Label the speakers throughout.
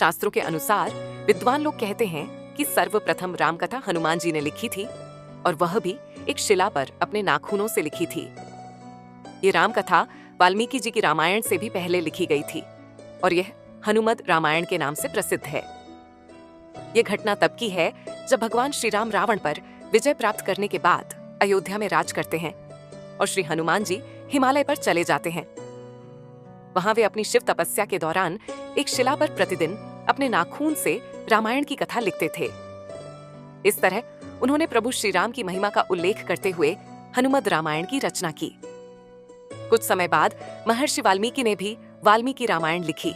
Speaker 1: शास्त्रों के अनुसार विद्वान लोग कहते हैं कि सर्वप्रथम रामकथा हनुमान जी ने लिखी थी और वह भी एक शिला पर अपने नाखूनों से लिखी थी। ये रामकथा वाल्मीकि जी की रामायण से भी पहले लिखी गई थी और यह हनुमद रामायण के नाम से प्रसिद्ध है। यह घटना तब की है जब भगवान श्री राम रावण पर विजय प्राप्त करने के बाद अयोध्या में राज करते हैं और श्री हनुमान जी हिमालय पर चले जाते हैं। वहां वे अपनी शिव तपस्या के दौरान एक शिला पर प्रतिदिन अपने नाखून से रामायण की कथा लिखते थे। इस तरह उन्होंने प्रभु श्री राम की महिमा का उल्लेख करते हुए हनुमद रामायण की रचना की। कुछ समय बाद महर्षि वाल्मीकि ने भी वाल्मीकि रामायण लिखी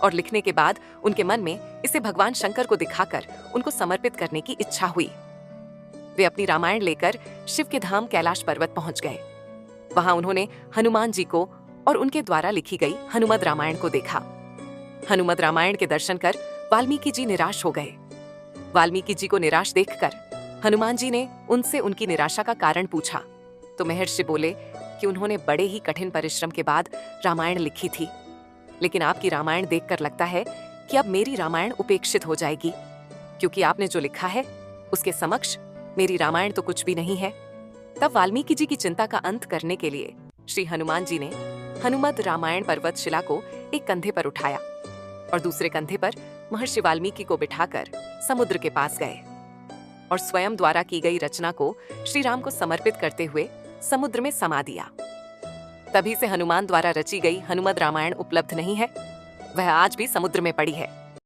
Speaker 1: और लिखने के बाद उनके मन में इसे भगवान शंकर को दिखाकर उनको समर्पित करने की इच्छा हुई। वे अपनी रामायण लेकर शिव के धाम कैलाश पर्वत पहुंच गए। वहां उन्होंने हनुमान जी को और उनके द्वारा लिखी गई हनुमद रामायण को देखा। हनुमद रामायण के दर्शन कर वाल्मीकि जी निराश हो गए। वाल्मीकि जी को निराश देखकर हनुमान जी ने उनसे उनकी निराशा का कारण पूछा तो महर्षि बोले कि उन्होंने बड़े ही कठिन परिश्रम के बाद रामायण लिखी थी, लेकिन आपकी रामायण देखकर लगता है कि अब मेरी रामायण उपेक्षित हो जाएगी, क्योंकि आपने जो लिखा है उसके समक्ष मेरी रामायण तो कुछ भी नहीं है। तब वाल्मीकि जी की चिंता का अंत करने के लिए श्री हनुमान जी ने हनुमद रामायण पर्वत शिला को एक कंधे पर उठाया और दूसरे कंधे पर महर्षि वाल्मीकि को बिठाकर समुद्र के पास गए और स्वयं द्वारा की गई रचना को श्री राम को समर्पित करते हुए समुद्र में समा दिया। तभी से हनुमान द्वारा रची गई हनुमद रामायण उपलब्ध नहीं है, वह आज भी समुद्र में पड़ी है।